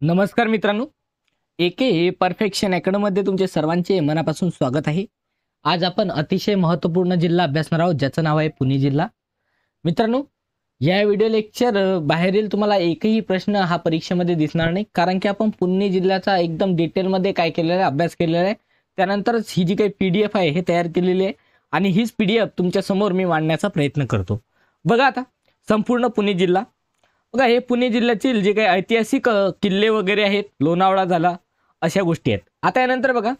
नमस्कार मित्रांनो, एके परफेक्शन अकॅडमीमध्ये तुमचे सर्वांचे मनापासून स्वागत आहे. आज आपण अतिशय महत्त्वपूर्ण जिल्हा अभ्यासणार आहोत, ज्याचं नाव आहे पुणे जिल्हा. मित्रांनो, या व्हिडिओ लेक्चर बाहेरील तुम्हाला एकही प्रश्न हा परीक्षेमध्ये दिसणार नाही, कारण की आपण पुणे जिल्ह्याचा एकदम डिटेलमध्ये काय केलेलं आहे, अभ्यास केलेला आहे. त्यानंतरच ही जी काही PDF आहे हे तयार केलेली आहे आणि हीच PDF तुमच्या समोर मी मांडण्याचा प्रयत्न करतो. बघा आता संपूर्ण पुणे जिल्हा, बघा हे पुणे जिल्ह्यातील जे काही ऐतिहासिक किल्ले वगैरे आहेत, लोणावळा झाला, अशा गोष्टी आहेत. आता यानंतर बघा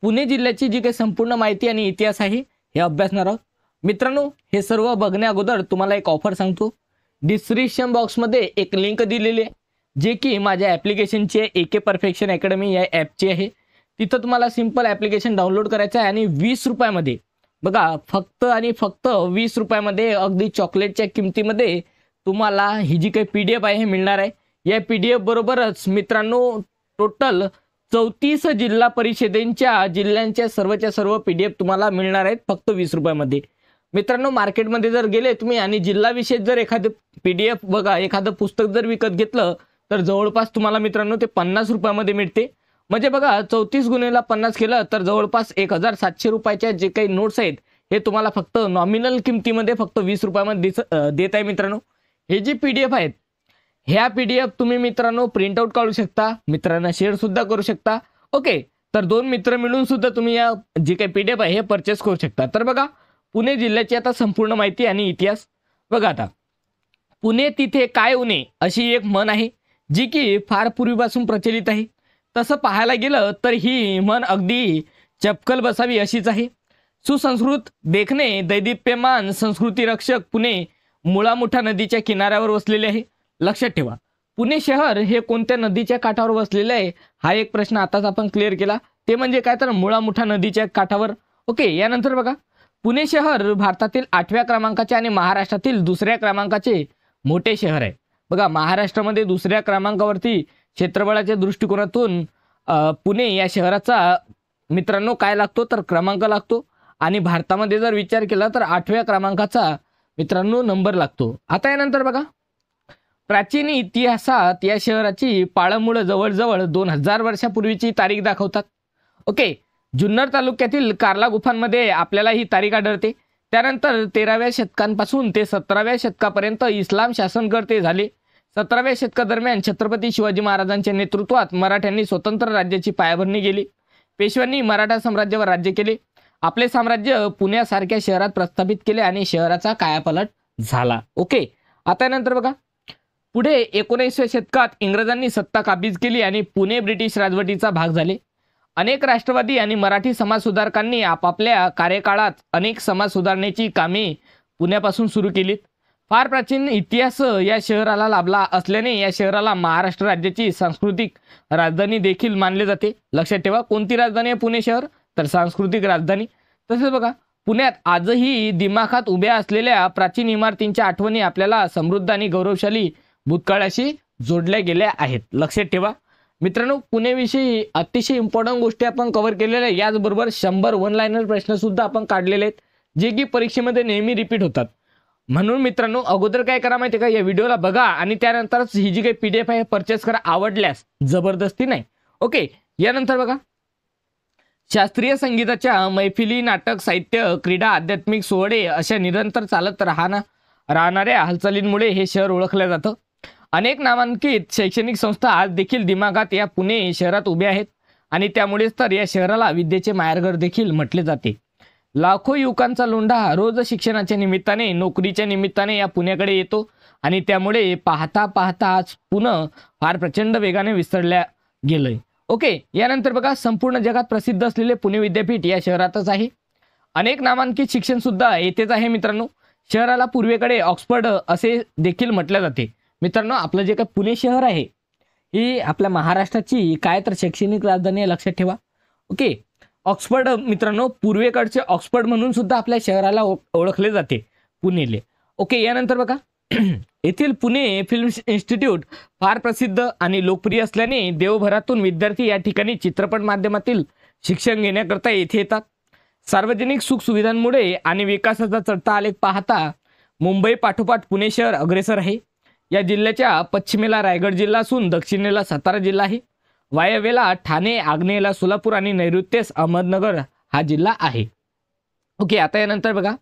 पुणे जिल्ह्याची जी काही संपूर्ण माहिती आणि इतिहास आहे हे अभ्यासणार आहोत. मित्रांनो, हे सर्व बघण्या अगोदर तुम्हाला एक ऑफर सांगतो. डिस्क्रिप्शन बॉक्समध्ये एक लिंक दिलेली आहे, जे की माझ्या ॲप्लिकेशनची आहे, एके परफेक्शन अकॅडमी या ॲपची आहे. तिथं तुम्हाला सिंपल ॲप्लिकेशन डाउनलोड करायचं आहे आणि 20 रुपयामध्ये, बघा फक्त आणि फक्त 20 रुपयामध्ये अगदी चॉकलेटच्या किमतीमध्ये तुम्हाला ही जी काही PDF आहे हे मिळणार आहे. या PDF बरोबरच मित्रांनो टोटल 34 जिल्हा परिषदेच्या जिल्ह्यांच्या सर्वच्या सर्व PDF तुम्हाला मिळणार आहेत फक्त 20 रुपयामध्ये. मित्रांनो, मार्केटमध्ये जर गेले तुम्ही आणि जिल्हाविषयक जर एखादं PDF, बघा एखादं पुस्तक जर विकत घेतलं तर जवळपास तुम्हाला मित्रांनो ते 50 रुपयामध्ये मिळते. म्हणजे बघा 34 गुणिले 50 केलं तर जवळपास 1700 रुपयाच्या जे काही नोट्स आहेत हे तुम्हाला फक्त नॉमिनल किमतीमध्ये फक्त 20 रुपयामध्ये देत आहे. मित्रांनो, हे जी PDF आहेत, ह्या PDF तुम्ही मित्रांनो प्रिंट आउट काढू शकता, मित्रांना शेअर सुद्धा करू शकता. ओके, तर 2 मित्र मिळून सुद्धा तुम्ही या जी काही PDF आहे हे परचेस करू शकता. तर बघा पुणे जिल्ह्याची आता संपूर्ण माहिती आणि इतिहास. बघा आता, पुणे तिथे काय उणे अशी एक म्हण आहे, जी की फार पूर्वीपासून प्रचलित आहे. तसं पाहायला गेलं तर ही म्हण अगदी चपकल बसावी अशीच आहे. सुसंस्कृत, देखणे, दैदिप्यमान संस्कृती रक्षक पुणे मुळामुठा नदीच्या किनाऱ्यावर वसलेले आहे. लक्षात ठेवा, पुणे शहर हे कोणत्या नदीच्या काठावर वसलेले आहे हा एक प्रश्न आताच आपण क्लिअर केला. ते म्हणजे काय, तर मुळामुठा नदीच्या काठावर. ओके, यानंतर बघा पुणे शहर भारतातील 8व्या क्रमांकाचे आणि महाराष्ट्रातील 2ऱ्या क्रमांकाचे मोठे शहर आहे. बघा महाराष्ट्रामध्ये 2ऱ्या क्रमांकावरती क्षेत्रफळाच्या दृष्टिकोनातून पुणे या शहराचा मित्रांनो काय लागतो, तर क्रमांक लागतो. आणि भारतामध्ये जर विचार केला तर 8व्या क्रमांकाचा मित्रांनो नंबर लागतो. आता यानंतर बघा, प्राचीन इतिहासात या शहराची पाळंमुळं जवळजवळ 2000 वर्षापूर्वीची तारीख दाखवतात. ओके, जुन्नर तालुक्यातील कार्ला गुफांमध्ये आपल्याला ही तारीख आढळते. त्यानंतर 13व्या शतकांपासून ते 17व्या शतकापर्यंत इस्लाम शासनकर्ते झाले. 17व्या शतकादरम्यान छत्रपती शिवाजी महाराजांच्या नेतृत्वात मराठ्यांनी स्वतंत्र राज्याची पायाभरणी केली. पेशव्यांनी मराठा साम्राज्यावर राज्य केले. आपले साम्राज्य पुण्यासारख्या शहरात प्रस्थापित केले आणि शहराचा कायापालट झाला. ओके, आता नंतर बघा पुढे 19व्या शतकात इंग्रजांनी सत्ता काबीज केली आणि पुणे ब्रिटिश राजवटीचा भाग झाले. अनेक राष्ट्रवादी आणि मराठी समाजसुधारकांनी आपापल्या कार्यकाळात अनेक समाज सुधारणेची कामे पुण्यापासून सुरू केलीत. फार प्राचीन इतिहास या शहराला लाभला असल्याने या शहराला महाराष्ट्र राज्याची सांस्कृतिक राजधानी देखील मानले जाते. लक्षात ठेवा, कोणती राजधानी आहे पुणे शहर, तर सांस्कृतिक राजधानी. तसेच बघा पुण्यात आजही दिमाखात उभ्या असलेल्या प्राचीन इमारतींच्या आठवणी आपल्याला समृद्ध आणि गौरवशाली भूतकाळाशी जोडल्या गेल्या आहेत. लक्षात ठेवा मित्रांनो, पुणेविषयी अतिशय इम्पॉर्टंट गोष्टी आपण कव्हर केलेल्या आहेत. याचबरोबर 100 वन लाईनर प्रश्न सुद्धा आपण काढलेले आहेत, जे की परीक्षेमध्ये नेहमी रिपीट होतात. म्हणून मित्रांनो, अगोदर काय करा माहिती आहे का, या व्हिडिओला बघा आणि त्यानंतरच ही जी काही PDF आहे परचेस करा, आवडल्यास, जबरदस्ती नाही. ओके, यानंतर बघा शास्त्रीय संगीताच्या मैफिली, नाटक, साहित्य, क्रीडा, आध्यात्मिक सोहळे अशा निरंतर चालत राहणाऱ्या हालचालींमुळे हे शहर ओळखलं जातं. अनेक नामांकित शैक्षणिक संस्था आज देखील दिमागात या पुणे शहरात उभ्या आहेत आणि त्यामुळेच तर या शहराला विद्येचे माहेरघर देखील म्हटले जाते. लाखो युवकांचा लोंढा रोज शिक्षणाच्या निमित्ताने, नोकरीच्या निमित्ताने या पुण्याकडे येतो आणि त्यामुळे पाहता पाहता आज पुणे फार प्रचंड वेगाने विस्तारल्या गेलंय. ओके, यानंतर बघा संपूर्ण जगात प्रसिद्ध असलेले पुणे विद्यापीठ या शहरातच आहे. अनेक नामांकित शिक्षण सुद्धा येथेच आहे. मित्रांनो, शहराला पूर्वेकडे ऑक्सफर्ड असे देखील म्हटले जाते. मित्रांनो, आपलं जे काही पुणे शहर आहे ही आपल्या महाराष्ट्राची काय तर शैक्षणिक राजधानी आहे, लक्षात ठेवा. ओके, ऑक्सफर्ड मित्रांनो, पूर्वेकडचे ऑक्सफर्ड म्हणून सुद्धा आपल्या शहराला ओळखले जाते पुणेले. ओके, यानंतर बघा येथील पुणे फिल्म इन्स्टिट्यूट फार प्रसिद्ध आणि लोकप्रिय असल्याने देवभरातून विद्यार्थी या ठिकाणी चित्रपट माध्यमातील शिक्षण घेण्याकरता येथे येतात. सार्वजनिक सुखसुविधांमुळे आणि विकासाचा चढता आलेख पाहता मुंबई पाठोपाठ पुणे शहर अग्रेसर आहे. या जिल्ह्याच्या पश्चिमेला रायगड जिल्हा असून दक्षिणेला सातारा जिल्हा आहे. वायव्येला ठाणे, आग्नेयेला सोलापूर आणि नैऋत्येस अहमदनगर हा जिल्हा आहे. ओके, आता यानंतर बघा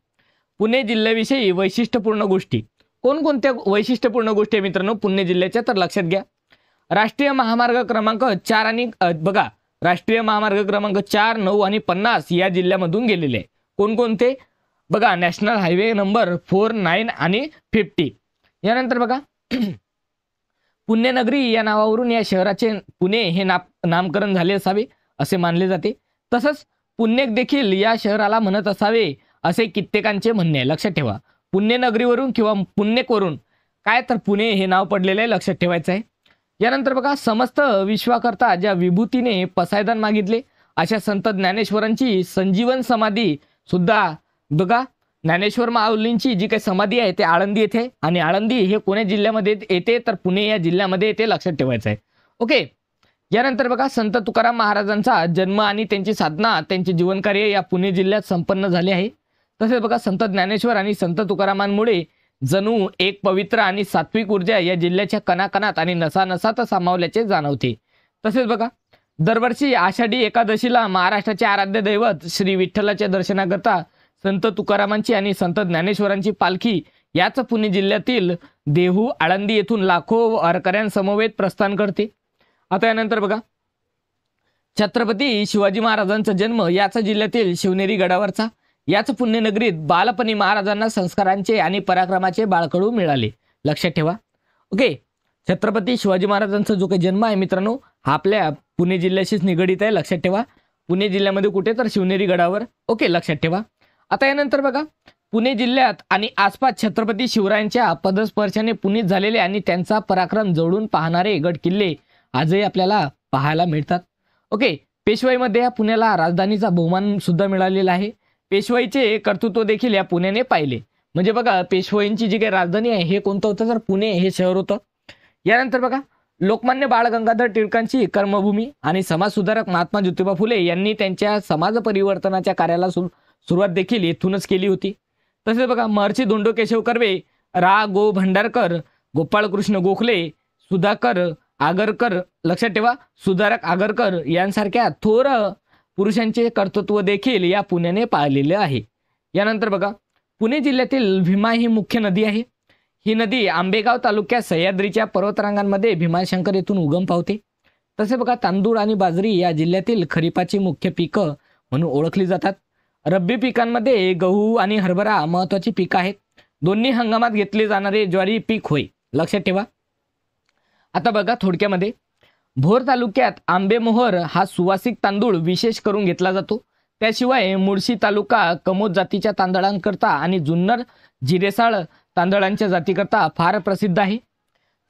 पुणे जिल्ह्याविषयी वैशिष्ट्यपूर्ण गोष्टी. कोणकोणत्या वैशिष्ट्यपूर्ण गोष्टी आहे मित्रांनो पुणे जिल्ह्याच्या, तर लक्षात घ्या. राष्ट्रीय महामार्ग क्रमांक 4 आणि बघा राष्ट्रीय महामार्ग क्रमांक 4, 9 आणि 50 या जिल्ह्यामधून गेलेले आहे. कोणकोणते बघा, नॅशनल हायवे नंबर 4, 9 आणि 50. यानंतर बघा पुण्यनगरी या नावावरून या शहराचे पुणे हे नामकरण झाले असावे असे मानले जाते. तसंच पुण्यक देखील या शहराला म्हणत असावे असे कित्येकांचे म्हणणे आहे. लक्षात ठेवा, पुण्यनगरीवरून किंवा पुण्यकवरून काय तर पुणे हे नाव पडलेले आहे, लक्षात ठेवायचं आहे. यानंतर बघा समस्त विश्वाकरता ज्या विभूतीने पसायदान मागितले अशा संत ज्ञानेश्वरांची संजीवन समाधी सुद्धा बघा, ज्ञानेश्वर माऊलींची जी काही समाधी आहे ते आळंदी येथे आणि आळंदी हे पुणे जिल्ह्यामध्ये येते, तर पुणे या जिल्ह्यामध्ये येते, लक्षात ठेवायचं आहे. ओके, यानंतर बघा संत तुकाराम महाराजांचा जन्म आणि त्यांची साधना, त्यांचे जीवनकार्य या पुणे जिल्ह्यात संपन्न झाले आहे. तसेच बघा संत ज्ञानेश्वर आणि संत तुकारामांमुळे जणू एक पवित्र आणि सात्विक ऊर्जा या जिल्ह्याच्या कणाकणात आणि नसानसात सामावल्याचे जाणवते. तसेच बघा दरवर्षी आषाढी एकादशीला महाराष्ट्राचे आराध्य दैवत श्री विठ्ठलाच्या दर्शनाकरता संत तुकारामांची आणि संत ज्ञानेश्वरांची पालखी याच पुणे जिल्ह्यातील देहू, आळंदी येथून लाखो वारकऱ्यांसमवेत प्रस्थान करते. आता यानंतर बघा छत्रपती शिवाजी महाराजांचा जन्म याच जिल्ह्यातील शिवनेरी गडावरचा. याच पुण्यनगरीत बालपणी महाराजांना संस्कारांचे आणि पराक्रमाचे बाळकडू मिळाले. लक्षात ठेवा. ओके, छत्रपती शिवाजी महाराजांचा जो काही जन्म आहे मित्रांनो हा आपल्या पुणे जिल्ह्याशीच निगडीत आहे. लक्षात ठेवा, पुणे जिल्ह्यामध्ये कुठे, तर शिवनेरी गडावर. ओके, लक्षात ठेवा. आता यानंतर बघा पुणे जिल्ह्यात आणि आसपास छत्रपती शिवरायांच्या पदस्पर्शाने पुनीत झालेले आणि त्यांचा पराक्रम जवळून पाहणारे गड किल्ले आजही आपल्याला पाहायला मिळतात. ओके, पेशवाईमध्ये या पुण्याला राजधानीचा बहुमान सुद्धा मिळालेला आहे. पेशवाईचे कर्तृत्व देखील या पुण्याने पाहिले. म्हणजे बघा पेशवाईंची जी काही राजधानी आहे हे कोणतं होतं, तर पुणे हे शहर होतं. यानंतर बघा लोकमान्य बाळ गंगाधर टिळकांची कर्मभूमी आणि समाजसुधारक महात्मा ज्योतिबा फुले यांनी त्यांच्या समाज परिवर्तनाच्या कार्याला सुरुवात देखील येथूनच केली होती. तसेच बघा महर्षी धोंडो केशव कर्वे, रा गो भंडारकर, गोपाळकृष्ण गोखले, सुधाकर आगरकर, लक्षात ठेवा सुधारक आगरकर यांसारख्या थोर पुरुषांचे कर्तृत्व देखील या पुण्याने पाळलेले आहे. यानंतर बघा पुणे जिल्ह्यातील भीमा ही मुख्य नदी आहे. ही नदी आंबेगाव तालुक्यात सह्याद्रीच्या पर्वतरांगांमध्ये भीमाशंकर येथून उगम पावते. तसे बघा तांदूळ आणि बाजरी या जिल्ह्यातील खरीपाची मुख्य पिकं म्हणून ओळखली जातात. रब्बी पिकांमध्ये गहू आणि हरभरा महत्त्वाची पिकं आहेत. दोन्ही हंगामात घेतले जाणारे ज्वारी पीक होय. लक्षात ठेवा. आता बघा थोडक्यामध्ये भोर तालुक्यात आंबेमोहर हा सुवासिक तांदूळ विशेष करून घेतला जातो. त्याशिवाय मुळशी तालुका कमोद जातीच्या तांदळांकरता आणि जुन्नर जिरेसाळ तांदळांच्या जातीकरता फार प्रसिद्ध आहे.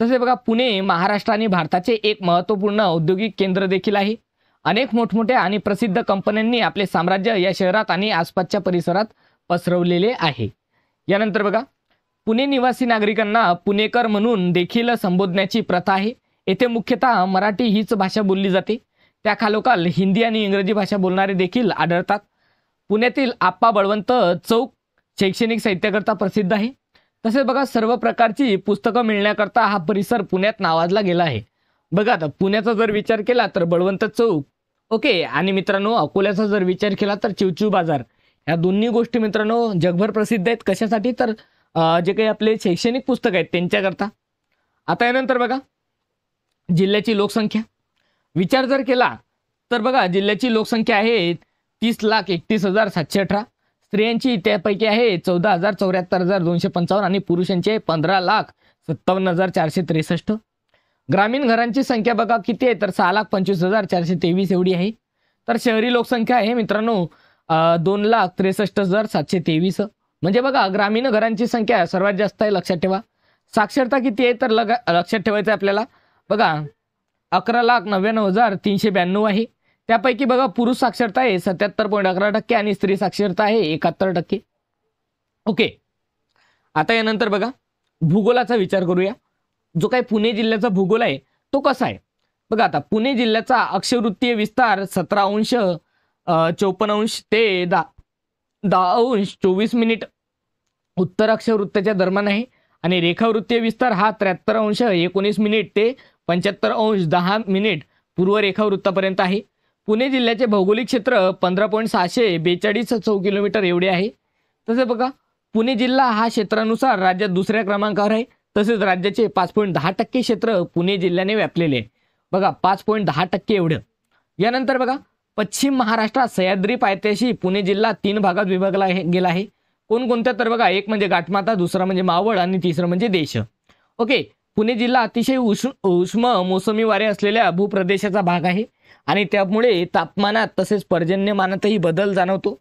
तसे बघा पुणे महाराष्ट्र आणि भारताचे एक महत्त्वपूर्ण औद्योगिक केंद्र देखील आहे. अनेक मोठमोठ्या आणि प्रसिद्ध कंपन्यांनी आपले साम्राज्य या शहरात आणि आसपासच्या परिसरात पसरवलेले आहे. यानंतर बघा पुणे निवासी नागरिकांना पुणेकर म्हणून देखील संबोधण्याची प्रथा आहे. येथे मुख्यतः मराठी हीच भाषा बोलली जाते. त्याखालोखाल हिंदी आणि इंग्रजी भाषा बोलणारे देखील आढळतात. पुण्यातील आप्पा बळवंत चौक शैक्षणिक साहित्याकरता प्रसिद्ध आहे. तसेच बघा सर्व प्रकारची पुस्तकं मिळण्याकरता हा परिसर पुण्यात नावाजला गेला आहे. बघा आता पुण्याचा जर विचार केला तर बळवंत चौक, ओके, आणि मित्रांनो अकोल्याचा जर विचार केला तर चिवचिव बाजार. या दोन्ही गोष्टी मित्रांनो जगभर प्रसिद्ध आहेत. कशासाठी, तर जे काही आपले शैक्षणिक पुस्तक आहेत त्यांच्याकरता. आता यानंतर बघा जिल्ह्याची लोकसंख्या विचार जर केला तर बघा जिल्ह्याची लोकसंख्या आहे 30,31,718. स्त्रियांची त्यापैकी आहे 14,74,255 आणि पुरुषांची आहे 15,57,463. ग्रामीण घरांची संख्या बघा किती आहे, तर 6,25,423 एवढी आहे. तर शहरी लोकसंख्या आहे मित्रांनो 2,63,723. म्हणजे बघा ग्रामीण घरांची संख्या सर्वात जास्त आहे. लक्षात ठेवा. साक्षरता किती आहे, तर लक्षात ठेवायचं आहे आपल्याला. बघा 11,99,392 आहे. त्यापैकी बघा पुरुष साक्षरता आहे 77.11% आणि स्त्री साक्षरता आहे 71%. ओके, आता यानंतर बघा भूगोलाचा विचार करूया. जो काही पुणे जिल्ह्याचा भूगोल आहे तो कसा आहे बघा. आता पुणे जिल्ह्याचा अक्षवृत्तीय विस्तार 17°54' ते 10°24' उत्तर अक्षवृत्ताच्या दरम्यान आहे आणि रेखावृत्तीय विस्तार हा 73°19' ते 75°10' पूर्व रेखावृत्तापर्यंत आहे. पुणे जिल्ह्याचे भौगोलिक क्षेत्र 15.642 किलोमीटर एवढे आहे. तसे बघा पुणे जिल्हा हा क्षेत्रानुसार राज्यात दुसऱ्या क्रमांकावर आहे. तसेच राज्याचे 5.10% क्षेत्र पुणे जिल्ह्याने व्यापलेले आहे. बघा 5.10% एवढं. यानंतर बघा पश्चिम महाराष्ट्रात सह्याद्री पायथ्याशी पुणे जिल्हा 3 भागात विभागला गेला आहे. कोणकोणत्या तर बघा एक म्हणजे घाटमाता, दुसरा म्हणजे मावळ आणि तिसरं म्हणजे देश. ओके, पुणे जिल्हा अतिशय उष्ण मोसमी वारे असलेल्या भूप्रदेशाचा भाग आहे आणि त्यामुळे तापमानात तसेच पर्जन्यमानातही बदल जाणवतो.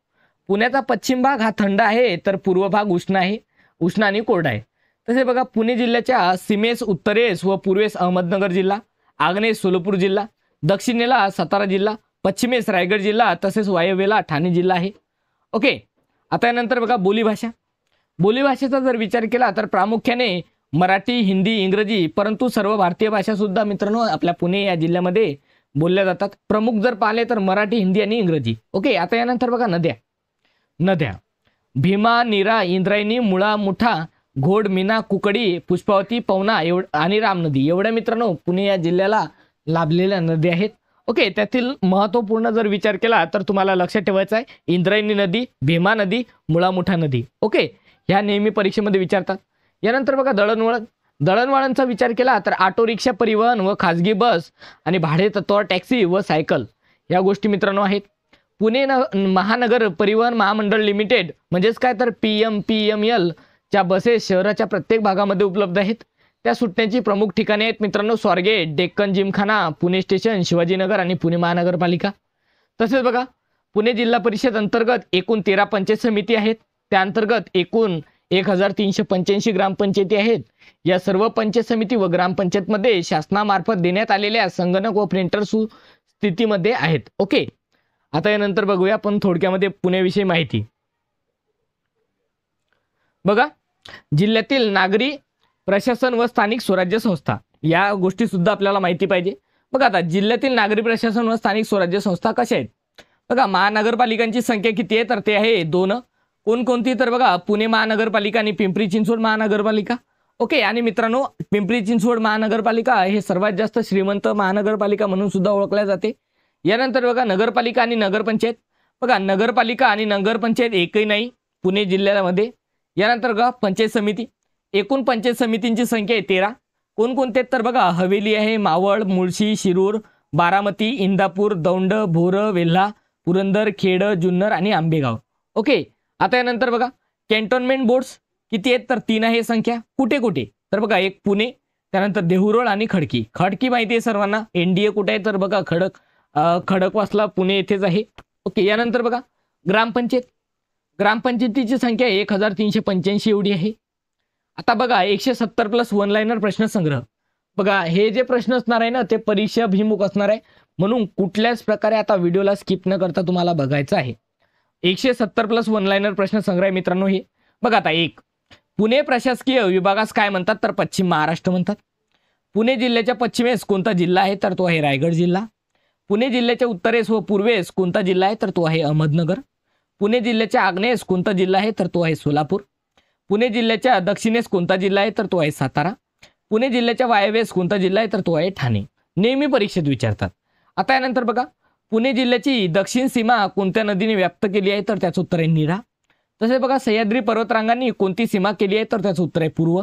पुण्याचा पश्चिम भाग हा थंड आहे तर पूर्व भाग उष्ण आणि कोरडा आहे. तसे बघा पुणे जिल्ह्याच्या सीमेस उत्तरेस व पूर्वेस अहमदनगर जिल्हा, आग्नेस सोलापूर जिल्हा, दक्षिणेला सातारा जिल्हा, पश्चिमेस रायगड जिल्हा तसेच वायव्येला ठाणे जिल्हा आहे. ओके, आता यानंतर बघा बोलीभाषेचा जर विचार केला तर प्रामुख्याने मराठी, हिंदी, इंग्रजी, परंतु सर्व भारतीय भाषा सुद्धा मित्रांनो आपल्या पुणे या जिल्ह्यामध्ये बोलल्या जातात. प्रमुख जर पाहिले तर मराठी, हिंदी आणि इंग्रजी. ओके, आता यानंतर बघा नद्या भीमा, नीरा, इंद्रायणी, मुळा, मुठा, घोड, मीना, कुकडी, पुष्पावती, पवना आणि रामनदी एवढ्या मित्रांनो पुणे या जिल्ह्याला लाभलेल्या नद्या आहेत. ओके, त्यातील महत्त्वपूर्ण जर विचार केला तर तुम्हाला लक्षात ठेवायचं आहे इंद्रायणी नदी, भीमा नदी, मुळा मुठा नदी. ओके, ह्या नेहमी परीक्षेमध्ये विचारतात. यानंतर बघा दळणवळणचा विचार केला तर ऑटो रिक्षा परिवहन व खाजगी बस आणि भाडे तत्त्वावर टॅक्सी व सायकल या गोष्टी मित्रांनो आहेत. पुणे महानगर परिवहन महामंडळ लिमिटेड म्हणजेच काय तर PMPML च्या बसेस शहराच्या प्रत्येक भागामध्ये उपलब्ध आहेत. त्या सुटण्याची प्रमुख ठिकाणे आहेत मित्रांनो स्वारगेट, डेक्कन जिमखाना, पुणे स्टेशन, शिवाजीनगर आणि पुणे महानगरपालिका. तसेच बघा पुणे जिल्हा परिषद अंतर्गत एकूण 13 पंचायत समिती आहेत. त्या अंतर्गत एकूण 1385 ग्रामपंचायती आहेत. या सर्व पंचायत समिती व ग्रामपंचायतमध्ये शासनामार्फत देण्यात आलेल्या संगणक व प्रिंटर स्थितीमध्ये आहेत. ओके, आता यानंतर बघूया आपण थोडक्यामध्ये पुण्याविषयी माहिती. बघा जिल्ह्यातील नागरी प्रशासन व स्थानिक स्वराज्य संस्था या गोष्टी सुद्धा आपल्याला माहिती पाहिजे. बघा आता जिल्ह्यातील नागरी प्रशासन व स्थानिक स्वराज्य संस्था कशा आहेत. बघा महानगरपालिकांची संख्या किती आहे तर ते आहे 2. कोणकोणती तर बघा पुणे महानगरपालिका आणि पिंपरी चिंचवड महानगरपालिका. ओके, आणि मित्रांनो पिंपरी चिंचवड महानगरपालिका हे सर्वात जास्त श्रीमंत महानगरपालिका म्हणून सुद्धा ओळखल्या जाते. यानंतर बघा नगरपालिका आणि नगरपंचायत. बघा नगरपालिका आणि नगरपंचायत एकही नाही पुणे जिल्ह्यामध्ये. यानंतर बघा पंचायत समिती. एकूण पंचायत समितींची संख्या आहे 13. कोणकोणते तर बघा हवेली आहे, मावळ, मुळशी, शिरूर, बारामती, इंदापूर, दौंड, भोर, वेल्हा, पुरंदर, खेड, जुन्नर आणि आंबेगाव. ओके, आता यानंतर बघा कॅन्टोन्मेंट बोर्ड्स किती आहेत तर 3 आहे संख्या. कुठे कुठे तर बघा एक पुणे, त्यानंतर देहुरोड आणि खडकी माहिती आहे सर्वांना. NDA कुठे आहे तर बघा खडकवासला पुणे येथेच आहे. ओके, यानंतर बघा ग्रामपंचायतीची संख्या 1385 एवढी आहे. आता बघा 170+ वन लाईनर प्रश्न संग्रह. बघा हे जे प्रश्न असणार आहे ना ते परीक्षाभिमुख असणार आहे म्हणून कुठल्याच प्रकारे आता व्हिडिओला स्किप न करता तुम्हाला बघायचं आहे. 170+ वन लाईनर प्रश्न संग्रह आहे मित्रांनो हे. बघा आता पुणे प्रशासकीय विभागास काय म्हणतात तर पश्चिम महाराष्ट्र म्हणतात. पुणे जिल्ह्याच्या पश्चिमेस कोणता जिल्हा आहे तर तो आहे रायगड जिल्हा. पुणे जिल्ह्याच्या उत्तरेस व पूर्वेस कोणता जिल्हा आहे तर तो आहे अहमदनगर. पुणे जिल्ह्याच्या आग्नेयेस कोणता जिल्हा आहे तर तो आहे सोलापूर. पुणे जिल्ह्याच्या दक्षिणेस कोणता जिल्हा आहे तर तो आहे सातारा. पुणे जिल्ह्याच्या वायव्येस कोणता जिल्हा आहे तर तो आहे ठाणे. नेहमी परीक्षेत विचारतात. आता यानंतर बघा पुणे जिल्ह्याची दक्षिण सीमा कोणत्या नदीने व्याप्त केली आहे तर त्याचं उत्तर आहे नीरा. तसे बघा सह्याद्री पर्वतरांगांनी कोणती सीमा केली आहे तर त्याचं उत्तर आहे पूर्व.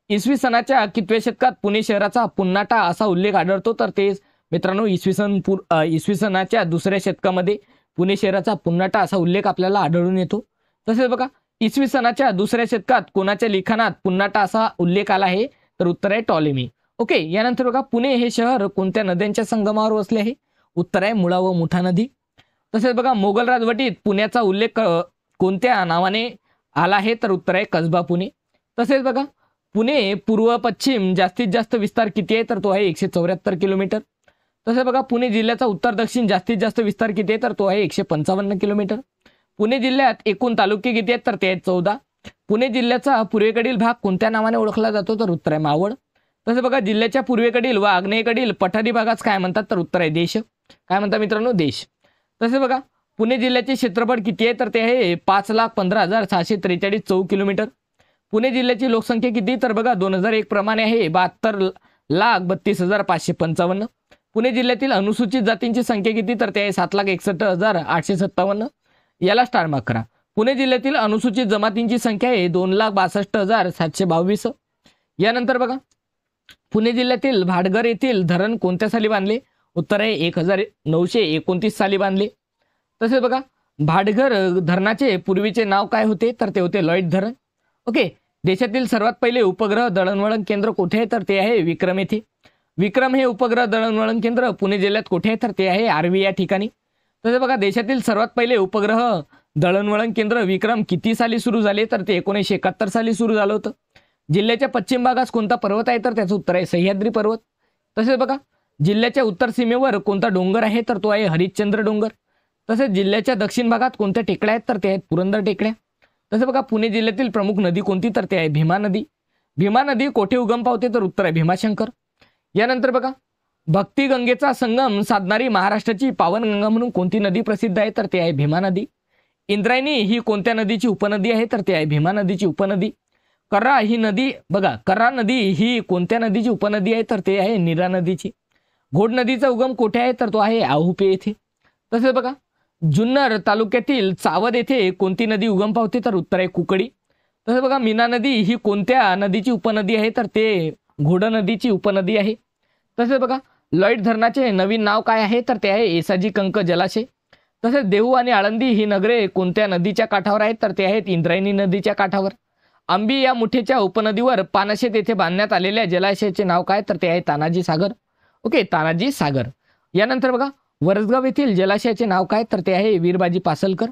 इसवी सनाच्या कितव्या शतकात पुणे शहराचा पुन्नाटा असा उल्लेख आढळतो तर ते मित्रांनो इसवी सनाच्या 2ऱ्या शतकामध्ये पुणे शहराचा पुन्नाटा असा उल्लेख आपल्याला आढळून येतो. तसेच बघा इसवी सनाच्या 2ऱ्या शतकात कोणाच्या लिखाणात पुन्नाटा असा उल्लेख आला आहे तर उत्तर आहे टॉलेमी. ओके, यानंतर बघा पुणे हे शहर कोणत्या नद्यांच्या संगमावर वसले आहे. उत्तर आहे मुळा व मुठा नदी. तसेच बघा मोगल राजवटीत पुण्याचा उल्लेख कोणत्या नावाने आला आहे तर उत्तर आहे कसबा पुणे. तसेच बघा पुणे पूर्व पश्चिम जास्तीत जास्त विस्तार किती आहे तर तो आहे 174 किलोमीटर. तसे बघा पुणे जिल्ह्याचा उत्तर दक्षिण जास्तीत जास्त विस्तार किती आहे तर तो आहे 155 किलोमीटर. पुणे जिल्ह्यात एकूण तालुके किती आहेत तर ते आहेत 14. पुणे जिल्ह्याचा पूर्वेकडील भाग कोणत्या नावाने ओळखला जातो तर उत्तर आहे मावळ. तसे बघा जिल्ह्याच्या पूर्वेकडील व आग्नेयेकडील पठारी भागास काय म्हणतात तर उत्तर आहे देश. काय म्हणतात मित्रांनो देश. तसे बघा पुणे जिल्ह्याचे क्षेत्रफळ किती आहे तर ते आहे 5,15,643 चौ किलोमीटर. पुणे जिल्ह्याची लोकसंख्या किती तर बघा 2001 प्रमाणे आहे 72,32,555. पुणे जिल्ह्यातील अनुसूचित जातींची संख्या किती तर ते आहे 7,61,857. याला स्टार मार्क करा. पुणे जिल्ह्यातील अनुसूचित जमातींची संख्या आहे 2,62,722. यानंतर बघा पुणे जिल्ह्यातील भाटघर येथील धरण कोणत्या साली बांधले? उत्तर आहे 1929 साली बांधले. तसेच बघा भाटघर धरणाचे पूर्वीचे नाव काय होते तर ते होते लॉईड धरण. ओके. देशातील सर्वात पहिले उपग्रह दळणवळण केंद्र कुठे आहे तर ते आहे विक्रम येथे. विक्रम हे उपग्रह दळणवळण केंद्र पुणे जिल्ह्यात कुठे आहे तर ते आहे आर्वी या ठिकाणी. तसेच बघा देशातील सर्वात पहिले उपग्रह दळणवळण केंद्र विक्रम किती साली सुरू झाले तर ते 1971 साली सुरू झालं होतं. जिल्ह्याच्या पश्चिम भागास कोणता पर्वत आहे तर त्याचं उत्तर आहे सह्याद्री पर्वत. तसेच बघा जिल्ह्याच्या उत्तर सीमेवर कोणता डोंगर आहे तर तो आहे हरिश्चंद्र डोंगर. तसेच जिल्ह्याच्या दक्षिण भागात कोणत्या टेकड्या आहेत तर ते आहेत पुरंदर टेकड्या. तसेच बघा पुणे जिल्ह्यातील प्रमुख नदी कोणती तर ते आहे भीमा नदी. भीमा नदी कोठे उगम पावते तर उत्तर आहे भीमाशंकर. यानंतर बघा भक्तिगंगेचा संगम साधणारी महाराष्ट्राची पावनगंगा म्हणून कोणती नदी प्रसिद्ध आहे तर ते आहे भीमा नदी. इंद्रायणी ही कोणत्या नदीची उपनदी आहे तर ते आहे भीमा नदीची उपनदी. कर्रा ही नदी बघा कर्रा नदी ही कोणत्या नदीची उपनदी आहे तर ते आहे नीरा नदीची. घोड नदीचा उगम कुठे आहे तर तो आहे आहुपे येथे. तसेच बघा जुन्नर तालुक्यातील चावद येथे कोणती नदी उगम पावते तर उत्तर आहे कुकडी. तसेच बघा मीना नदी ही कोणत्या नदीची उपनदी आहे तर ते घोड नदीची उपनदी आहे. तसेच बघा लॉईड धरणाचे नवीन नाव काय आहे तर ते आहे येसाजी कंक जलाशय. तसेच देहू आणि आळंदी ही नगरे कोणत्या नदीच्या काठावर आहेत तर ते आहेत इंद्रायणी नदीच्या काठावर. आंबी या मुठीच्या उपनदीवर पानशेत येथे बांधण्यात आलेल्या जलाशयाचे नाव काय तर ते आहे तानाजी सागर. ओके तानाजी सागर. यानंतर बघा वरसगाव येथील जलाशयाचे नाव काय तर ते आहे वीरबाजी पासलकर.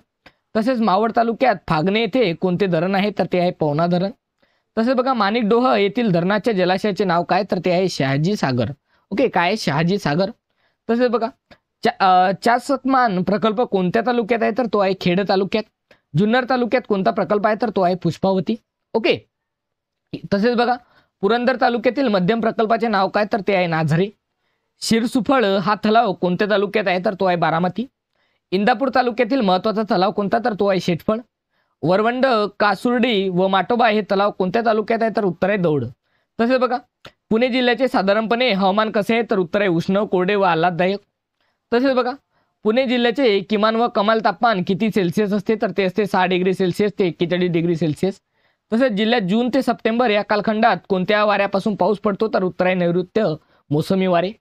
तसेच मावळ तालुक्यात फागणे येथे कोणते धरण आहे तर ते आहे पवना धरण. तसेच बघा माणिकडोह येथील धरणाच्या जलाशयाचे नाव काय तर ते आहे शहाजी सागर. ओके काय आहे शहाजी सागर. तसेच बघा चासकमान प्रकल्प कोणत्या तालुक्यात आहे तर तो आहे खेड तालुक्यात. जुन्नर तालुक्यात कोणता प्रकल्प आहे तर तो आहे पुष्पावती. ओके. तसेच बघा पुरंदर तालुक्यातील मध्यम प्रकल्पाचे नाव काय तर ते आहे नाझरे. शिरसुफळ हा तलाव कोणत्या तालुक्यात आहे तर तो आहे बारामती. इंदापूर तालुक्यातील महत्त्वाचा तलाव कोणता तर तो आहे शेटफळ. वरवंड कासुर्डी व माटोबा हे तलाव कोणत्या तालुक्यात आहे तर उत्तर आहे दौंड. तसेच बघा पुणे जिल्ह्याचे साधारणपणे हवामान कसे आहे तर उत्तर आहे उष्ण कोरडे व आल्हाददायक. तसेच बघा पुणे जिल्ह्याचे किमान व कमाल तापमान किती सेल्सिअस असते तर ते असते 6 डिग्री सेल्सिअस ते 41 डिग्री सेल्सिअस. तसेच जिल्ह्यात जून ते सप्टेंबर या कालखंडात कोणत्या वाऱ्यापासून पाऊस पडतो तर उत्तर आहे नैऋत्य मोसमी वारे.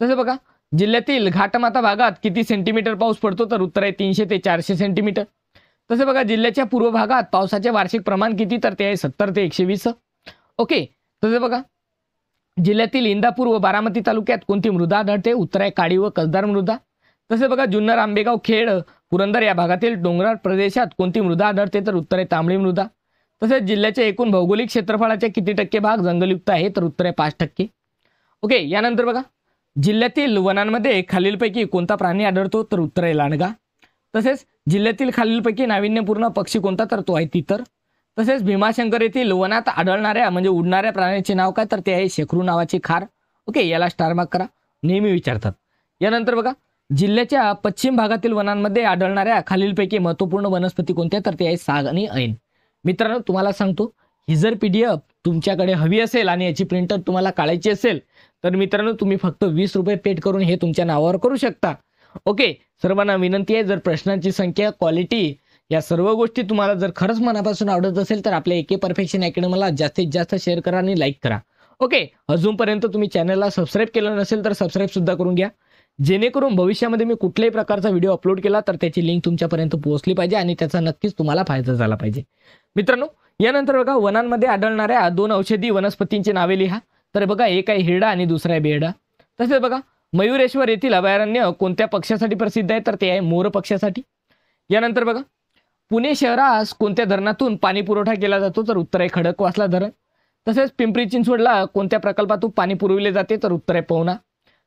तसेच बघा जिल्ह्यातील घाटमाथा भागात किती सेंटीमीटर पाऊस पडतो तर उत्तर आहे 300 ते 400 सेंटीमीटर. तसे बघा जिल्ह्याच्या पूर्व भागात पावसाचे वार्षिक प्रमाण किती तर ते आहे 70 ते 120. ओके. तसे बघा जिल्ह्यातील इंदापूर व बारामती तालुक्यात कोणती मृदा आढळते उत्तर आहे काळी व कसदार मृदा. तसे बघा जुन्नर आंबेगाव खेड पुरंदर या भागातील डोंगराळ प्रदेशात कोणती मृदा आढळते तर उत्तर आहे तांबडी मृदा. तसेच जिल्ह्याच्या एकूण भौगोलिक क्षेत्रफळाचे किती टक्के भाग जंगलयुक्त आहे तर उत्तर आहे 5%. ओके. यानंतर बघा जिल्ह्यातील वनांमध्ये खालीलपैकी कोणता प्राणी आढळतो तर उत्तर आहे लांडगा. तसेच जिल्ह्यातील खालीलपैकी नाविन्यपूर्ण पक्षी कोणता तर तो आहे तितर. तसेच भीमाशंकर येथील वनात आढळणाऱ्या म्हणजे उडणाऱ्या प्राण्याचे नाव काय तर ते आहे शेकरू नावाची खार. ओके. याला स्टार मार्क करा, नेहमी विचारतात. यानंतर बघा जिल्ह्याच्या पश्चिम भागातील वनांमध्ये आढळणाऱ्या खालीलपैकी महत्त्वपूर्ण वनस्पती कोणत्या तर ते आहे साग आणि ऐन. मित्रांनो तुम्हाला सांगतो ही जर PDF तुमच्याकडे हवी असेल आणि याची प्रिंटर तुम्हाला काढायची असेल तर मित्रांनो तुम्ही फक्त 20 रुपये पेड करून हे तुमच्या नावावर करू शकता. ओके. सर्वांना विनंती आहे जर प्रश्नांची संख्या क्वालिटी या सर्व गोष्टी तुम्हाला जर खरंच मनापासून आवडत असेल तर आपल्या AK परफेक्शन अकॅडमीला जास्तीत जास्त शेअर करा आणि लाईक करा. ओके. अजूनपर्यंत तुम्ही चॅनलला सबस्क्राईब केलं नसेल तर सबस्क्राईब सुद्धा करून घ्या जेणेकरून भविष्यामध्ये मी कुठल्याही प्रकारचा व्हिडिओ अपलोड केला तर त्याची लिंक तुमच्यापर्यंत पोहोचली पाहिजे आणि त्याचा नक्कीच तुम्हाला फायदा झाला पाहिजे. मित्रांनो यानंतर बघा वनांमध्ये आढळणाऱ्या 2 औषधी वनस्पतींची नावे लिहा. तर बघा एक आहे हिरडा आणि दुसरा आहे बेरडा. तसेच बघा मयुरेश्वर येथील अभयारण्य कोणत्या पक्षासाठी प्रसिद्ध आहे तर ते आहे मोर पक्षासाठी. यानंतर बघा पुणे शहरास कोणत्या धरणातून पाणी पुरवठा केला जातो तर उत्तर आहे खडकवासला धरण. तसेच पिंपरी चिंचवडला कोणत्या प्रकल्पातून पाणी पुरविले जाते तर उत्तर आहे पवना.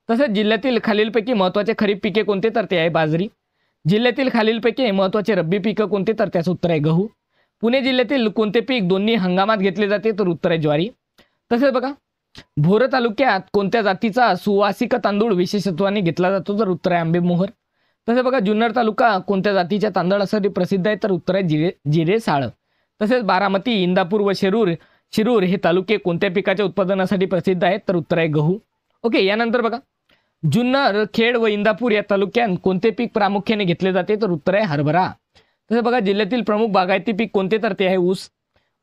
तसेच जिल्ह्यातील खालीलपैकी महत्त्वाचे खरीप पिके कोणते तर ते आहे बाजरी. जिल्ह्यातील खालीलपैकी महत्त्वाचे रब्बी पिकं कोणते तर त्याचं उत्तर आहे गहू. पुणे जिल्ह्यातील कोणते पीक दोन्ही हंगामात घेतले जाते तर उत्तर आहे ज्वारी. तसेच बघा भोर तालुक्यात कोणत्या जातीचा सुवासिक तांदूळ विशेषत्वाने घेतला जातो तर उत्तर आहे आंबेमोहर. तसेच बघा जुन्नर तालुका कोणत्या जातीच्या तांदळासाठी प्रसिद्ध आहे तर उत्तर आहे जिरे साळ. तसेच बारामती, इंदापूर व शिरूर हे तालुके कोणत्या पिकाच्या उत्पादनासाठी प्रसिद्ध आहेत? तर उत्तर आहे गहू. ओके, यानंतर बघा जुन्नर, खेड व इंदापूर या तालुक्यात कोणते पीक प्रामुख्याने घेतले जाते? तर उत्तर आहे हरभरा. तसेच बघा जिल्ह्यातील प्रमुख बागायती पीक कोणते? तर ते आहे ऊस.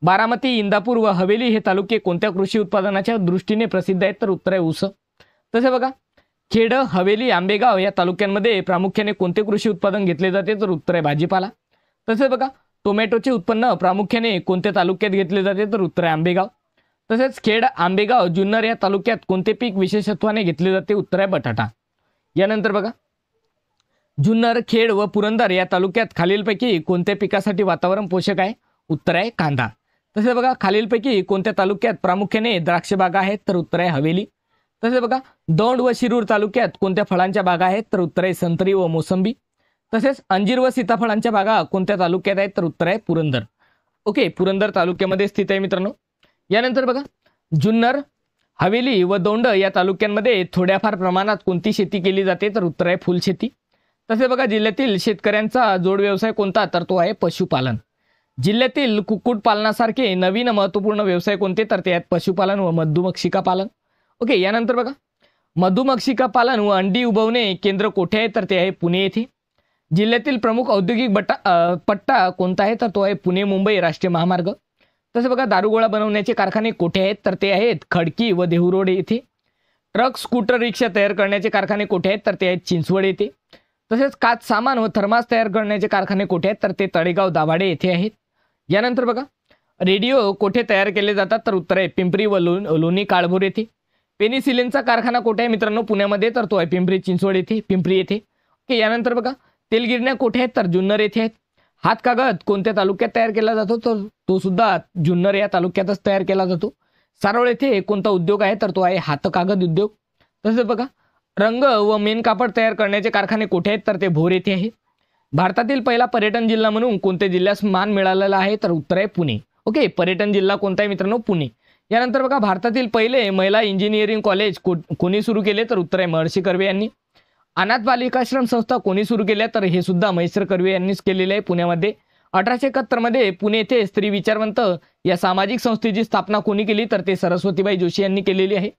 बारामती, इंदापूर व हवेली हे तालुके कोणत्या कृषी उत्पादनाच्या दृष्टीने प्रसिद्ध आहेत? तर उत्तर आहे ऊस. तसे बघा खेड, हवेली, आंबेगाव या तालुक्यांमध्ये प्रामुख्याने कोणते कृषी उत्पादन घेतले जाते? तर उत्तर आहे भाजीपाला. तसेच बघा टोमॅटोचे उत्पन्न प्रामुख्याने कोणत्या तालुक्यात घेतले जाते? तर उत्तर आहे आंबेगाव. तसेच खेड, आंबेगाव, जुन्नर या तालुक्यात कोणते पीक विशेषत्वाने घेतले जाते? उत्तर आहे बटाटा. यानंतर बघा जुन्नर, खेड व पुरंदर या तालुक्यात खालीलपैकी कोणत्या पिकासाठी वातावरण पोषक आहे? उत्तर आहे कांदा. तसेच बघा खालीलपैकी कोणत्या तालुक्यात प्रामुख्याने द्राक्ष बागा आहेत? तर उत्तर आहे हवेली. तसेच बघा दौंड व शिरूर तालुक्यात कोणत्या फळांच्या बागा आहेत? तर उत्तर आहे संत्री व मोसंबी. तसेच अंजीर व सीताफळांच्या बागा कोणत्या तालुक्यात आहेत? तर उत्तर आहे पुरंदर. ओके, पुरंदर तालुक्यामध्ये स्थित आहे मित्रांनो. यानंतर बघा जुन्नर, हवेली व दौंड या तालुक्यांमध्ये थोड्याफार प्रमाणात कोणती शेती केली जाते? तर उत्तर आहे फुलशेती. तसे बघा जिल्ह्यातील शेतकऱ्यांचा जोड व्यवसाय कोणता? तर तो आहे पशुपालन. जिल्ह्यातील कुक्कुटपालनासारखे नवीन महत्त्वपूर्ण व्यवसाय कोणते? तर ते आहेत पशुपालन व मधुमक्षिका पालन. ओके, यानंतर बघा मधुमक्षिका पालन व अंडी उबवणे केंद्र कोठे आहे? तर ते आहे पुणे येथे. जिल्ह्यातील प्रमुख औद्योगिक पट्टा कोणता आहे? तर तो आहे पुणे मुंबई राष्ट्रीय महामार्ग. तसे बघा दारुगोळा बनवण्याचे कारखाने कोठे आहेत? तर ते आहेत खडकी व देहू येथे. ट्रक, स्कूटर, रिक्षा तयार करण्याचे कारखाने कोठे आहेत? तर ते आहेत चिंचवड येथे. तसेच काच सामान व थर्मास तयार करण्याचे कारखाने कोठे आहेत? तर ते तळेगाव, दाभाडे येथे आहेत. यानंतर बघा रेडिओ कोठे तयार केले जातात? तर उत्तर आहे पिंपरी व लोणी काळभोर येथे. पेनिसिलिनचा कारखाना कोठे आहे मित्रांनो? पुण्यामध्ये. तर तो आहे पिंपरी चिंचवड येथे, पिंपरी येथे. ओके, यानंतर बघा तेलगिरण्या कोठे आहेत? तर जुन्नर येथे आहेत. हातकागद कोणत्या तालुक्यात तयार केला जातो? तर तो सुद्धा जुन्नर या तालुक्यातच तयार केला जातो. सारोळ येथे कोणता उद्योग आहे? तर तो आहे हातकागद उद्योग. तसेच बघा रंग व मेन कापड तयार करण्याचे कारखाने कोठे आहेत? तर ते भोर येथे आहे. भारतातील पहिला पर्यटन जिल्हा म्हणून कोणत्या जिल्ह्यास मान मिळालेला आहे? तर उत्तर आहे पुणे. ओके, पर्यटन जिल्हा कोणता आहे मित्रांनो? पुणे. यानंतर बघा भारतातील पहिले महिला इंजिनिअरिंग कॉलेज कोणी सुरू केले? तर उत्तर आहे महर्षी कर्वे यांनी. अनाथ बालिकाश्रम संस्था कोणी सुरू केल्या? तर हे सुद्धा म्हैसर कर्वे यांनीच केलेले आहे पुण्यामध्ये. 1871 मध्ये पुणे येथे स्त्री विचारवंत या सामाजिक संस्थेची स्थापना कोणी केली? तर ते सरस्वतीबाई जोशी यांनी केलेली आहे.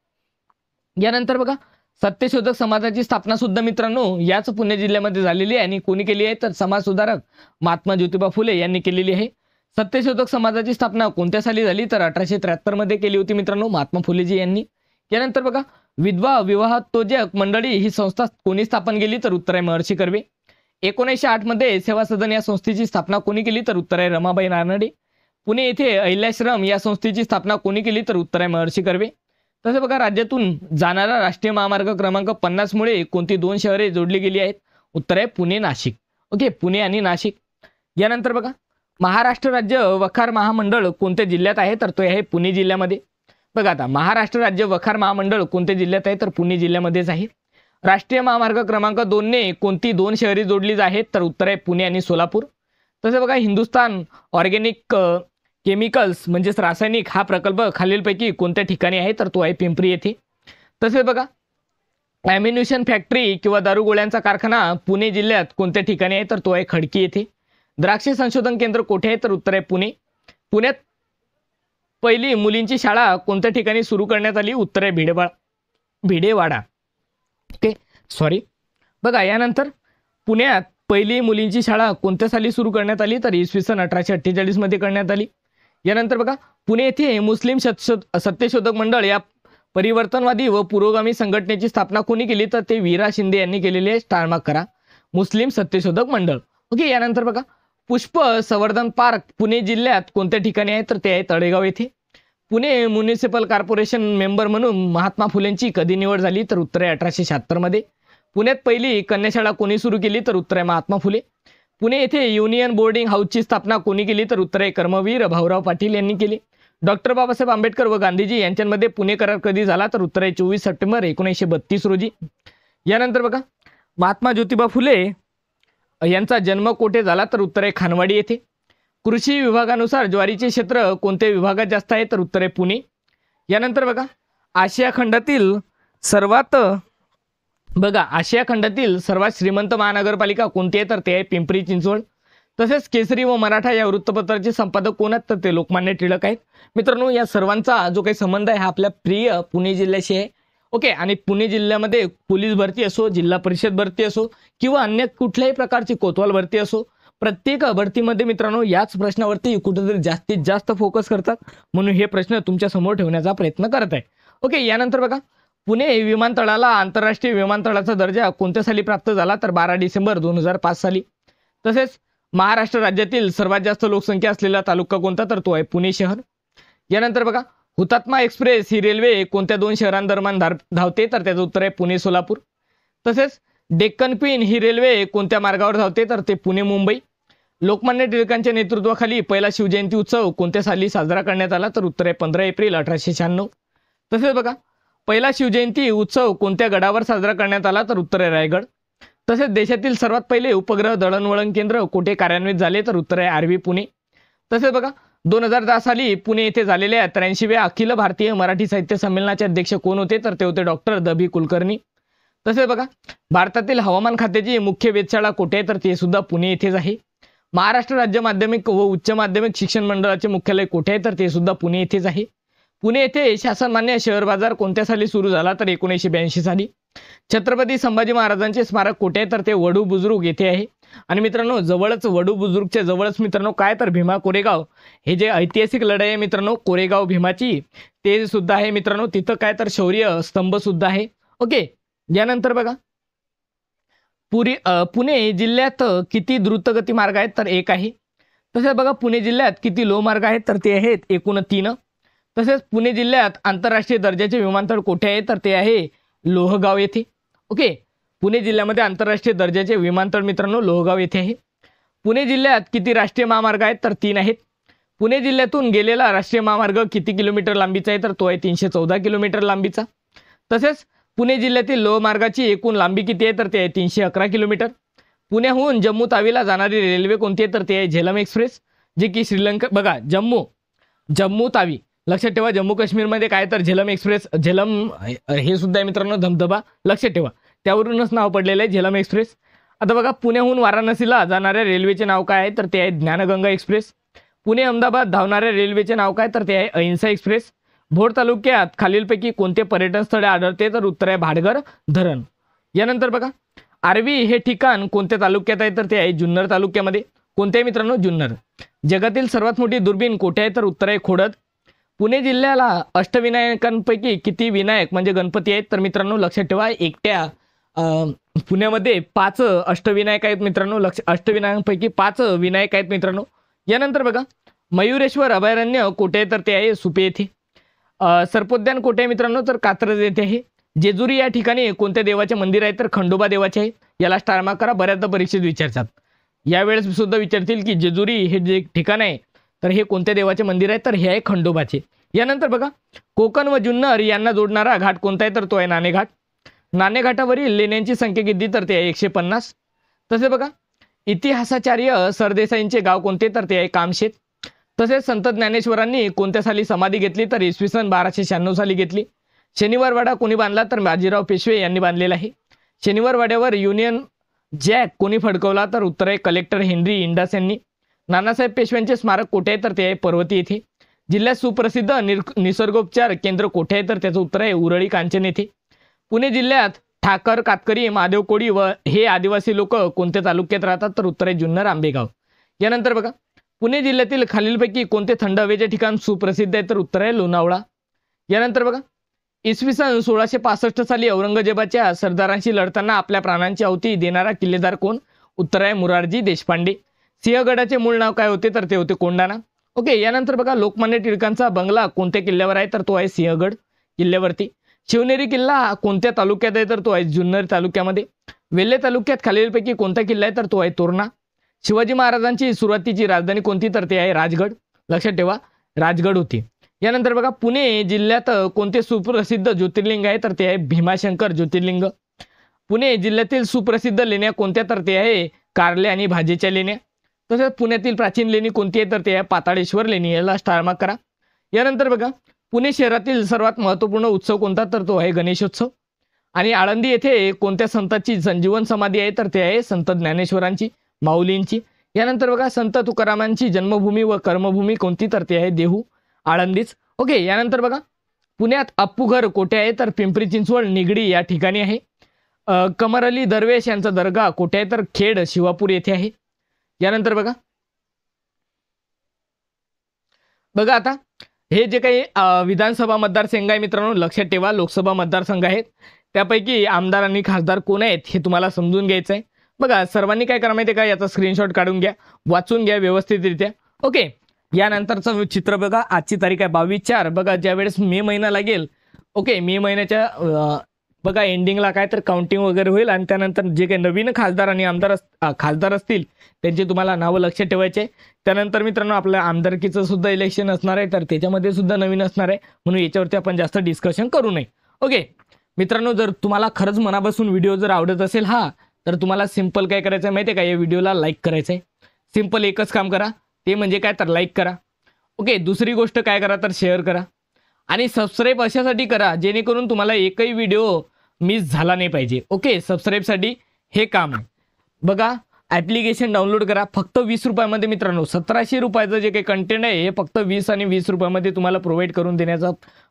यानंतर बघा सत्यशोधक समाजाची स्थापना सुद्धा मित्रांनो याच पुणे जिल्ह्यामध्ये झालेली आहे आणि कोणी केली आहे? तर समाज सुधारक महात्मा ज्योतिबा फुले यांनी केलेली आहे. सत्यशोधक समाजाची स्थापना कोणत्या साली झाली? तर 1873 मध्ये केली होती मित्रांनो महात्मा फुलेजी यांनी. यानंतर बघा विधवा विवाहोत्तेजक मंडळी ही संस्था कोणी स्थापन केली? तर उत्तर आहे महर्षी कर्वे. 1908 मध्ये सेवा सदन या संस्थेची स्थापना कोणी केली? तर उत्तर आहे रमाबाई रानडे. पुणे येथे अहिल्याश्रम या संस्थेची स्थापना कोणी केली? तर उत्तर आहे महर्षी कर्वे. तसे बघा राज्यातून जाणारा राष्ट्रीय महामार्ग क्रमांक 50 मुळे कोणती दोन शहरे जोडली गेली आहेत? उत्तर आहे पुणे, नाशिक. ओके, पुणे आणि नाशिक. यानंतर बघा महाराष्ट्र राज्य वखार महामंडळ कोणत्या जिल्ह्यात आहे? तर तो आहे पुणे जिल्ह्यामध्ये. बघा आता महाराष्ट्र राज्य वखार महामंडळ कोणत्या जिल्ह्यात आहे? तर पुणे जिल्ह्यामध्येच आहे. राष्ट्रीय महामार्ग क्रमांक 2 ने कोणती दोन शहरे जोडली आहेत? तर उत्तर आहे पुणे आणि सोलापूर. तसे बघा हिंदुस्तान ऑर्गॅनिक केमिकल्स म्हणजेच रासायनिक हा प्रकल्प खालीलपैकी कोणत्या ठिकाणी आहे? तर तो आहे पिंपरी येथे. तसेच बघा ॲम्युनिशन फॅक्टरी किंवा दारुगोळ्यांचा कारखाना पुणे जिल्ह्यात कोणत्या ठिकाणी आहे? तर तो आहे खडकी येथे. द्राक्ष संशोधन केंद्र कोठे आहे? तर उत्तर आहे पुणे. पुण्यात पहिली मुलींची शाळा कोणत्या ठिकाणी सुरू करण्यात आली? उत्तर आहे भिडेवाडा. Okay, sorry. बघा यानंतर पुण्यात पहिली मुलींची शाळा कोणत्या साली सुरू करण्यात आली? तर इसवी सन 1848 मध्ये करण्यात आली. यानंतर बघा पुणे येथे मुस्लिम सत्यशोधक मंडळ या परिवर्तनवादी व पुरोगामी संघटनेची स्थापना कोणी केली? तर ते वीरा शिंदे यांनी केलेली आहे. स्टार मार्क करा, मुस्लिम सत्यशोधक मंडळ. ओके, यानंतर बघा पुष्प संवर्धन पार्क पुणे जिल्ह्यात कोणत्या ठिकाणी आहे? तर ते आहे तळेगाव येथे. पुणे म्युनिसिपल कॉर्पोरेशन मेंबर म्हणून महात्मा फुलेंची कधी निवड झाली? तर उत्तर आहे 1876 मध्ये. पुण्यात पहिली कन्याशाळा कोणी सुरू केली? तर उत्तर आहे महात्मा फुले. पुणे येथे युनियन बोर्डिंग हाऊसची स्थापना कोणी केली? तर उत्तर आहे कर्मवीर भाऊराव पाटील यांनी केली. डॉक्टर बाबासाहेब आंबेडकर व गांधीजी यांच्यामध्ये पुणे करार कधी झाला? तर उत्तर आहे 24 सप्टेंबर 1932 रोजी. यानंतर बघा महात्मा ज्योतिबा फुले यांचा जन्म कोठे झाला? तर उत्तर आहे खानवाडी येथे. कृषी विभागानुसार ज्वारीचे क्षेत्र कोणत्या विभागात जास्त आहे? तर उत्तर आहे पुणे. यानंतर बघा आशिया खंडातील सर्वात श्रीमंत महानगरपालिका कोणती आहे? तर ते आहे पिंपरी चिंचवड. तसेच केसरी व मराठा या वृत्तपत्राचे संपादक कोण आहेत तर ते लोकमान्य टिळक आहेत. मित्रांनो, या सर्वांचा जो काही संबंध आहे हा आपल्या प्रिय पुणे जिल्ह्याशी आहे. ओके, आणि पुणे जिल्ह्यामध्ये पोलीस भरती असो, जिल्हा परिषद भरती असो किंवा अन्य कुठल्याही प्रकारची कोतवाल भरती असो, प्रत्येक भरतीमध्ये मित्रांनो याच प्रश्नावरती कुठेतरी जास्तीत जास्त फोकस करतात, म्हणून हे प्रश्न तुमच्या समोर ठेवण्याचा प्रयत्न करत आहे. ओके, यानंतर बघा, पुणे विमानतळाला आंतरराष्ट्रीय विमानतळाचा दर्जा कोणत्या साली प्राप्त झाला तर 12 डिसेंबर 2005 साली. तसेच महाराष्ट्र राज्यातील सर्वात जास्त लोकसंख्या असलेला तालुका कोणता तर तो आहे पुणे शहर. यानंतर बघा, हुतात्मा एक्सप्रेस ही रेल्वे कोणत्या दोन शहरांदरम्यान धावते तर त्याचं उत्तर आहे पुणे सोलापूर. तसेच डेक्कन क्वीन ही रेल्वे कोणत्या मार्गावर धावते तर ते पुणे मुंबई. लोकमान्य टिळकांच्या नेतृत्वाखाली पहिला शिवजयंती उत्सव कोणत्या साली साजरा करण्यात आला तर उत्तर आहे 15 एप्रिल 1896. तसेच बघा, पहिला शिवजयंती उत्सव कोणत्या गडावर साजरा करण्यात आला तर उत्तर आहे रायगड. तसेच देशातील सर्वात पहिले उपग्रह दळणवळण केंद्र कोठे कार्यान्वित झाले तर उत्तर आहे आर्वी पुणे. तसेच बघा, 2010 साली पुणे येथे झालेल्या 83व्या अखिल भारतीय मराठी साहित्य संमेलनाचे अध्यक्ष कोण होते तर ते होते डॉक्टर द.भी. कुलकर्णी. तसेच बघा, भारतातील हवामान खात्याची मुख्य वेधशाळा कोठे आहे तर ते सुद्धा पुणे येथेच आहे. महाराष्ट्र राज्य माध्यमिक व उच्च माध्यमिक शिक्षण मंडळाचे मुख्यालय कोठे आहे तर ते सुद्धा पुणे येथेच आहे. पुणे येथे शासनमान्य शेअर बाजार कोणत्या साली सुरू झाला तर 1982 साली. छत्रपती संभाजी महाराजांचे स्मारक कोठे आहे तर ते वडू बुजुर्ग येथे आहे. आणि मित्रांनो, जवळच वडू बुजुर्गच्या जवळच मित्रांनो काय तर भीमा कोरेगाव हे जे ऐतिहासिक लढाई आहे मित्रांनो कोरेगाव भीमाची ते सुद्धा आहे मित्रांनो. तिथं काय तर शौर्य स्तंभ सुद्धा आहे. ओके, यानंतर बघा, पुणे जिल्ह्यात किती द्रुतगती मार्ग आहेत तर 1 आहे. तसेच बघा, पुणे जिल्ह्यात किती लोहमार्ग आहेत तर ते आहेत एकूण 3. तसेच पुणे जिल्ह्यात आंतरराष्ट्रीय दर्जाचे विमानतळ कोठे आहे तर ते आहे लोहगाव येथे. ओके, पुणे जिल्ह्यामध्ये आंतरराष्ट्रीय दर्जाचे विमानतळ मित्रांनो लोहगाव येथे आहे. पुणे जिल्ह्यात किती राष्ट्रीय महामार्ग आहेत तर 3 आहेत. पुणे जिल्ह्यातून गेलेला राष्ट्रीय महामार्ग किती किलोमीटर लांबीचा आहे तर तो आहे 314 किलोमीटर लांबीचा. तसेच पुणे जिल्ह्यातील लोहमार्गाची एकूण लांबी किती आहे तर ते आहे 311 किलोमीटर. पुण्याहून जम्मू तावीला जाणारी रेल्वे कोणती आहे तर ते आहे झेलम एक्सप्रेस, जी की श्रीलंका बघा जम्मू तावी लक्षात ठेवा. जम्मू काश्मीरमध्ये काय तर झेलम एक्सप्रेस, झेलम हे सुद्धा आहे मित्रांनो धबधबा, लक्षात ठेवा, त्यावरूनच नाव पडलेलं आहे झेलम एक्सप्रेस. आता बघा, पुण्याहून वाराणसीला जाणाऱ्या रेल्वेचे नाव काय आहे तर ते आहे ज्ञानगंगा एक्सप्रेस. पुणे अहमदाबाद धावणाऱ्या रेल्वेचे नाव काय तर ते आहे अहिंसा एक्सप्रेस. भोर तालुक्यात खालीलपैकी कोणते पर्यटन स्थळे आढळते तर उत्तर आहे भाटघर धरण. यानंतर बघा, आर्वी हे ठिकाण कोणत्या तालुक्यात आहे तर ते आहे जुन्नर तालुक्यामध्ये. कोणते आहे मित्रांनो? जुन्नर. जगातील सर्वात मोठी दुर्बीण कोठे आहे तर उत्तर आहे खोडद. पुणे जिल्ह्याला अष्टविनायकांपैकी किती विनायक म्हणजे गणपती आहेत तर मित्रांनो लक्षात ठेवा, एकट्या पुण्यामध्ये 5 अष्टविनायक आहेत मित्रांनो. अष्टविनायकांपैकी 5 विनायक आहेत मित्रांनो. यानंतर बघा, मयुरेश्वर अभयारण्य कोठे आहे तर ते आहे सुपे येथे. सर्पोद्यान कोठे आहे मित्रांनो तर कात्रज येथे आहे. जेजुरी या ठिकाणी कोणत्या देवाचे मंदिर आहे तर खंडोबा देवाचे आहे. याला स्टार मार्क करा, बऱ्याचदा परीक्षेत विचारतात. यावेळेस सुद्धा विचारतील की जेजुरी हे जे ठिकाण आहे तर हे कोणत्या देवाचे मंदिर आहे तर हे आहे खंडोबाचे. यानंतर बघा, कोकण व जुन्नर यांना जोडणारा घाट कोणता आहे तर तो आहे नाणेघाट. नाणेघाटावरील लेण्यांची संख्या किती तर ते आहे 150. तसे बघा, इतिहासाचार्य सरदेसाईंचे गाव कोणते तर ते आहे कामशेत. तसेच संत ज्ञानेश्वरांनी कोणत्या साली समाधी घेतली तर इसवी सन 1296 साली घेतली. शनिवारवाडा कोणी बांधला तर बाजीराव पेशवे यांनी बांधलेला आहे. शनिवारवाड्यावर युनियन जॅक कोणी फडकवला तर उत्तर आहे कलेक्टर हेनरी इंडास यांनी. नानासाहेब पेशव्यांचे स्मारक कोठे आहे तर ते आहे पर्वती येथे. जिल्ह्यात सुप्रसिद्ध निसर्गोपचार केंद्र कोठे आहे तर त्याचं उत्तर आहे उरळी कांचन येथे. पुणे जिल्ह्यात ठाकर, कातकरी, महादेव कोळी व हे आदिवासी लोक कोणत्या तालुक्यात राहतात तर उत्तर आहे जुन्नर, आंबेगाव. यानंतर बघा, पुणे जिल्ह्यातील खालीलपैकी कोणते थंड हवेचे ठिकाण सुप्रसिद्ध आहे तर उत्तर आहे लोणावळा. यानंतर बघा, इसवी सन 1665 साली औरंगजेबाच्या सरदारांशी लढताना आपल्या प्राणांची आहुती देणारा किल्लेदार कोण? उत्तर आहे मुरारजी देशपांडे. सिंहगडाचे मूळ नाव काय होते तर ते होते कोंडाणा. ओके, यानंतर बघा, लोकमान्य टिळकांचा बंगला कोणत्या किल्ल्यावर आहे तर तो आहे सिंहगड किल्ल्यावरती. शिवनेरी किल्ला कोणत्या तालुक्यात आहे तर तो आहे जुन्नर तालुक्यामध्ये. वेल्हे तालुक्यात खालीलपैकी कोणता किल्ला आहे तर तो आहे तोरणा. शिवाजी महाराजांची सुरुवातीची राजधानी कोणती तर ते आहे राजगड. लक्षात ठेवा, राजगड होती. यानंतर बघा, पुणे जिल्ह्यात कोणते सुप्रसिद्ध ज्योतिर्लिंग आहे तर ते आहे भीमाशंकर ज्योतिर्लिंग. पुणे जिल्ह्यातील सुप्रसिद्ध लेण्या कोणत्या तर ते आहे कारले आणि भाजीच्या लेण्या. तसेच पुण्यातील प्राचीन लेणी कोणती आहे तर ते आहे पाताळेश्वर लेणी. याला स्टार मार्क करा. यानंतर बघा, पुणे शहरातील सर्वात महत्त्वपूर्ण उत्सव कोणता तर तो आहे गणेशोत्सव. आणि आळंदी येथे कोणत्या संतांची संजीवन समाधी आहे तर ते आहे संत ज्ञानेश्वरांची, माऊलींची. यानंतर बघा संत तुकारामांची जन्मभूमी व कर्मभूमी कोणती, तर ते आहे देहू, आळंदीच. ओके. यानंतर बघा पुण्यात अप्पूघर कोठे आहे, तर पिंपरी चिंचवड निगडी या ठिकाणी आहे. कमर अली दरवेश यांचा दर्गा कोठे आहे, तर खेड शिवापूर येथे आहे. यानंतर बघा आता हे जे काही विधानसभा मतदारसंघ आहे मित्रांनो, लक्षात ठेवा लोकसभा मतदारसंघ आहेत, त्यापैकी आमदार आणि खासदार कोण आहेत हे तुम्हाला समजून घ्यायचं आहे. बघा सर्वांनी काय करा माहिती आहे का, याचा स्क्रीनशॉट काढून घ्या, वाचून घ्या व्यवस्थितरित्या. ओके. यानंतरचं चित्र बघा, आजची तारीख आहे 22/4. बघा ज्यावेळेस मे महिना लागेल, ओके, मे महिन्याच्या बघा एंडिंगला काय तर काउंटिंग वगैरे होईल आणि त्यानंतर जे काही नवीन खासदार आणि खासदार असतील त्यांची तुम्हाला नावं लक्षात ठेवायचे. त्यानंतर मित्रांनो आपल्या आमदारकीचं सुद्धा इलेक्शन असणार आहे, तर त्याच्यामध्ये सुद्धा नवीन असणार आहे, म्हणून याच्यावरती आपण जास्त डिस्कशन करू नये. ओके मित्रांनो, जर तुम्हाला खरंच मनापासून व्हिडिओ जर आवडत असेल तर तुम्हाला सिंपल काय करायचं आहे माहिती आहे का, या व्हिडिओला लाईक करायचं आहे. सिंपल एकच काम करा, ते म्हणजे काय तर लाईक करा. ओके. दुसरी गोष्ट काय करा तर शेअर करा आणि सबस्क्राईब अशासाठी करा जेणेकरून तुम्हाला एकही व्हिडिओ मिस झाला नाही पाहिजे. ओके. सबस्क्राईबसाठी हे काम आहे. बघा ॲप्लिकेशन डाउनलोड करा, फक्त 20 रुपयामध्ये मित्रांनो 1700 रुपयाचं जे काही कंटेंट आहे हे फक्त 20 आणि 20 रुपयामध्ये तुम्हाला प्रोव्हाइड करून देण्याचा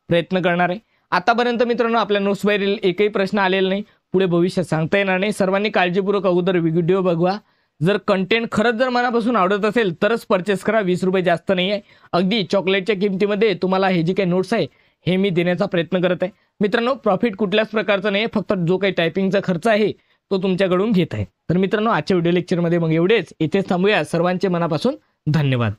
प्रयत्न करणार आहे. आतापर्यंत मित्रांनो आपल्या नोट्सवरील एकही प्रश्न आलेला नाही, पुढे भविष्यात सांगता येणार नाही. सर्वांनी काळजीपूर्वक अगोदर व्हिडिओ बघवा. जर कंटेंट खरंच जर मनापासून आवडत असेल तरच परचेस करा. 20 रुपये जास्त नाही आहे, अगदी चॉकलेटच्या किमतीमध्ये तुम्हाला हे जे काही नोट्स आहे हे मी देण्याचा प्रयत्न करत आहे. मित्रांनो प्रॉफिट कुठल्याच प्रकारचं नाही, फक्त जो काही टायपिंगचा खर्च आहे तो तुमच्याकडून घेत आहे. तर मित्रांनो आजच्या व्हिडिओ लेक्चरमध्ये मग एवढेच, इथेच थांबूया. सर्वांचे मनापासून धन्यवाद.